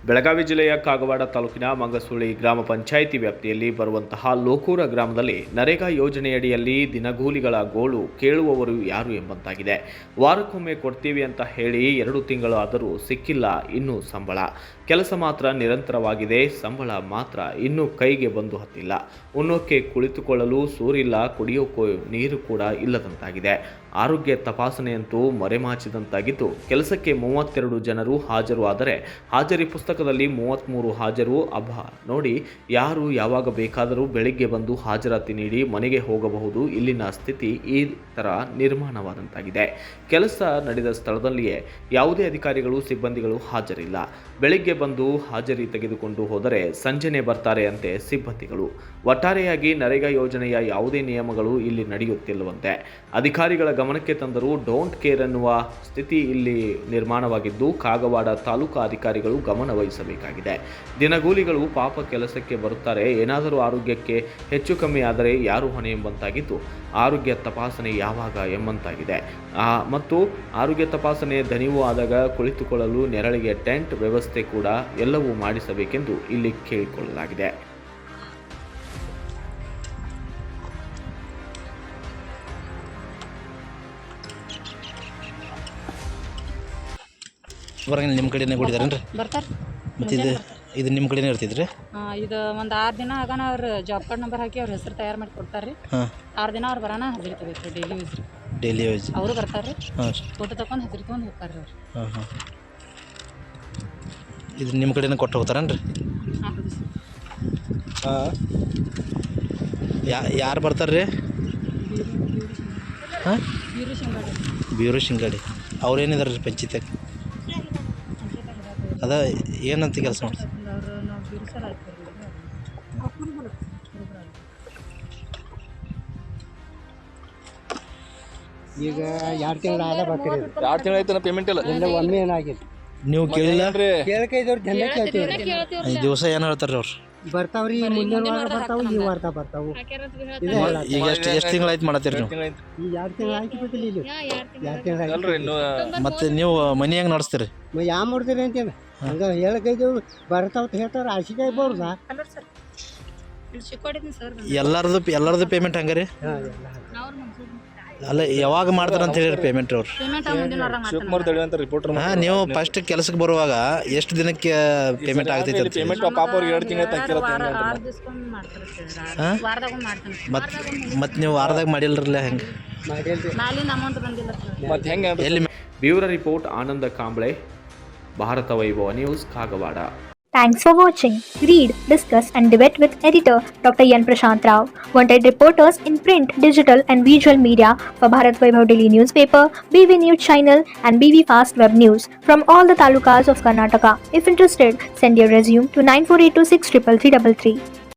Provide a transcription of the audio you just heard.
ಬೆಳಗಾವಿ ಜಿಲ್ಲೆಯ ಕಾಗವಾಡ ತಾಲೂಕಿನ ಮಂಗಸುಳಿ ಗ್ರಾಮ ಪಂಚಾಯಿತಿ ವ್ಯಾಪ್ತಿಯಲ್ಲಿ ಬರುವಂತಹ ಲೋಕೂರ ಗ್ರಾಮದಲ್ಲಿ ನರೇಗಾ ಯೋಜನೆಯಡಿಯಲ್ಲಿ ದಿನಗೂಲಿಗಳ ಗೋಳು ಕೇಳುವವರು ಯಾರು ಎಂಬಂತಾಗಿದೆ. ವಾರಕ್ಕೊಮ್ಮೆ ಕೊಡ್ತೀವಿ ಅಂತ ಹೇಳಿ 2 ತಿಂಗಳು ಆದರೂ ಸಿಕ್ಕಿಲ್ಲ. ಇನ್ನೂ ಸಂಬಳ ಕೆಲಸ ಮಾತ್ರ ನಿರಂತರವಾಗಿದೆ, ಸಂಬಳ ಮಾತ್ರ ಇನ್ನೂ ಕೈಗೆ ಬಂದು ಹತ್ತಿಲ್ಲ. ಉಣ್ಣೋಕೆ ಕುಳಿತುಕೊಳ್ಳಲು ಸೂರಿಲ್ಲ, ಕುಡಿಯೋಕೆ ನೀರು ಕೂಡ ಇಲ್ಲದಂತಾಗಿದೆ. ಆರೋಗ್ಯ ತಪಾಸಣೆಯಂತೂ ಮರೆಮಾಚಿದಂತಾಗಿದ್ದು, ಕೆಲಸಕ್ಕೆ 32 ಜನರು ಹಾಜರು ಆದರೆ ಹಾಜರಿ ಪುಸ್ತಕದಲ್ಲಿ 33 ಹಾಜರು. ನೋಡಿ, ಯಾರು ಯಾವಾಗ ಬೇಕಾದರೂ ಬೆಳಿಗ್ಗೆ ಬಂದು ಹಾಜರಾತಿ ನೀಡಿ ಮನೆಗೆ ಹೋಗಬಹುದು. ಇಲ್ಲಿನ ಸ್ಥಿತಿ ಈ ಥರ ನಿರ್ಮಾಣವಾದಂತಾಗಿದೆ. ಕೆಲಸ ನಡೆದ ಸ್ಥಳದಲ್ಲಿಯೇ ಯಾವುದೇ ಅಧಿಕಾರಿಗಳು ಸಿಬ್ಬಂದಿಗಳು ಹಾಜರಿಲ್ಲ. ಬೆಳಿಗ್ಗೆ ಬಂದು ಹಾಜರಿ ತೆಗೆದುಕೊಂಡು ಹೋದರೆ ಸಂಜೆನೆ ಬರ್ತಾರೆ ಅಂತೆ ಸಿಬ್ಬಂದಿಗಳು. ಒಟ್ಟಾರೆಯಾಗಿ ನರೇಗಾ ಯೋಜನೆಯ ಯಾವುದೇ ನಿಯಮಗಳು ಇಲ್ಲಿ ನಡೆಯುತ್ತಿಲ್ಲವಂತೆ. ಅಧಿಕಾರಿಗಳ ಗಮನಕ್ಕೆ ತಂದರೂ ಡೋಂಟ್ ಕೇರ್ ಎನ್ನುವ ಸ್ಥಿತಿ ಇಲ್ಲಿ ನಿರ್ಮಾಣವಾಗಿದ್ದು, ಕಾಗವಾಡ ತಾಲೂಕಾ ಅಧಿಕಾರಿಗಳು ಗಮನ ವಹಿಸಬೇಕಾಗಿದೆ. ದಿನಗೂಲಿಗಳು ಪಾಪ ಕೆಲಸಕ್ಕೆ ಬರುತ್ತಾರೆ, ಏನಾದರೂ ಆರೋಗ್ಯಕ್ಕೆ ಹೆಚ್ಚು ಕಮ್ಮಿ ಆದರೆ ಯಾರು ಹೊಣೆ ಎಂಬಂತಾಗಿದ್ದು, ಆರೋಗ್ಯ ತಪಾಸಣೆ ಯಾವಾಗ ಎಂಬಂತಾಗಿದೆ. ಮತ್ತು ಆರೋಗ್ಯ ತಪಾಸಣೆ ದಣಿವು ಆದಾಗ ಕುಳಿತುಕೊಳ್ಳಲು ನೆರಳಿಗೆ ಟೆಂಟ್ ವ್ಯವಸ್ಥೆ ಕೂಡ ಎಲ್ಲವೂ ಮಾಡಿಸಬೇಕೆಂದು ಇಲ್ಲಿ ಕೇಳಿಕೊಳ್ಳಲಾಗಿದೆ. ಹೊರಗಿನ ನಿಮ್ಮ ಕಡೆನೇ ಕೊಟ್ಟಿದ್ದಾರೇನ್ರಿ? ಬರ್ತಾರೆ. ಮತ್ತು ಇದು ನಿಮ್ಮ ಕಡೆನೇ ಇರ್ತಿದ್ರಿ? ಇದು ಒಂದು 6 ದಿನ ಆಗಾನ ಅವ್ರು ಜಾಬ್ ಕಾರ್ಡ್ ನಂಬರ್ ಹಾಕಿ ಅವ್ರ ಹೆಸರು ತಯಾರು ಮಾಡಿ ಕೊಡ್ತಾರೆ ರೀ. 6 ದಿನ ಅವ್ರು ಬರೋಣ ಹಾಜರಿ ತಗೋಬೇಕು ರೀ. ಡೈಲಿ ಯೂಸ್ ಅವರು ಬರ್ತಾರೆ ರೀ. ಫೋಟೋ ತಗೊಂಡು ಹಾಜರಿ ತೊಗೊಂಡು ಹೋಗ್ತಾರೆ ಅವ್ರು. ಇದು ನಿಮ್ಮ ಕಡೆನೇ ಕೊಟ್ಟು ಹೋಗ್ತಾರೇನ್ರಿ? ಯಾರು ಬರ್ತಾರೆ ರೀ? ಹಾಂ, ಬೀರು ಶಿಂಗಾಡಿ ಅವ್ರೇನಿದಾರೆ ರೀ ಪಂಚಾಯತ್ಯಾಗ? ಅದ ಏನಂತ ಕೆಲಸ ಮಾಡ್ತಾರೆ? ಈಗ 2 ತಿಂಗಳು ಆದ ಬರ್ತೀರಿ. 2 ತಿಂಗಳು ಆಯ್ತು ಪೇಮೆಂಟ್ ಇಲ್ಲ. ಒಮ್ಮೆ ಏನಾಗಿತ್ತು ನೀವು ಕೇಳಿಲ್ಲ? ಕೇಳ್ಕೈದವ್ರು ಜನ ಕೇಳ್ತೀವಿ. ಈ ದಿವಸ ಏನು ಹೇಳ್ತಾರೆ ಅವ್ರು? ಬರ್ತಾವ್ರಿ, ಮುಂದಿನ ವಾರ ಬರ್ತಾವು, ಈ ವಾರ ಬರ್ತಾವು. ಈಗ ಎಷ್ಟು ತಿಂಗಳಾಯ್ತು ಮಾಡತ್ತೀರಿ ನೀವು? ಈ 2 ತಿಂಗಳು ಆಯ್ತು ಬಿಟ್ಟಿಲ್ಲ. ಇಲ್ಲಿ 2 ತಿಂಗಳು ಅಲ್ರಿ ಇನ್ನು ಮತ್ತೆ ನೀವು ಮನೆ ಹೆಂಗೆ ನಡೆಸ್ತೀರಿ? ಯಾವ ಮಾಡ್ತೀರಿ ಅಂತೇಳಿ ಹಂಗ ಹೇಳಕೈದೇವು. ಬರ್ತಾವ ಹೇಳ್ತಾರ, ಆಶಿಕಾಯಿ ಬೋರ್ದ ಎಲ್ಲರದು ಪೇಮೆಂಟ್ ಹಂಗೆ ರೀ? ಅಲ್ಲ, ಯಾವಾಗ ಮಾಡ್ತಾರೆ ಅಂತ ಹೇಳಿ ಪೇಮೆಂಟ್ ಅವ್ರು? ಶಿವಕುಮಾರ್ ದಳಿ ಅಂತ ರಿಪೋರ್ಟರ್. ಹಾಂ, ನೀವು ಫಸ್ಟ್ ಕೆಲಸಕ್ಕೆ ಬರುವಾಗ ಎಷ್ಟು ದಿನಕ್ಕೆ ಪೇಮೆಂಟ್ ಆಗ್ತೈತೆ? ಪೇಮೆಂಟ್ ಪಾಪ ಅವ್ರಿಗೆ 2 ತಿಂಗಳು ತಕ್ಕಿರತ್ತೆ. ಹಾಂ, ಮತ್ತೆ ನೀವು ವಾರದಾಗ ಮಾಡಿಲ್ರಲ್ಲ ಹೆಂಗೆ? ಮತ್ತೆ ಹೆಂಗೆ ಎಲ್ಲಿ? ಬ್ಯೂರೋ ರಿಪೋರ್ಟ್ ಆನಂದ ಕಾಂಬ್ಳೆ, ಭಾರತ ವೈಭವ news, Kagwad. Thanks for watching. Read, discuss and debate with editor Dr. Yan Prashant Rao. Wanted reporters in print, digital and visual media for Bharat Vaibhav Daily Newspaper, BV News Channel and BV Fast Web News from all the talukas of Karnataka. If interested, send your resume to 9482633333.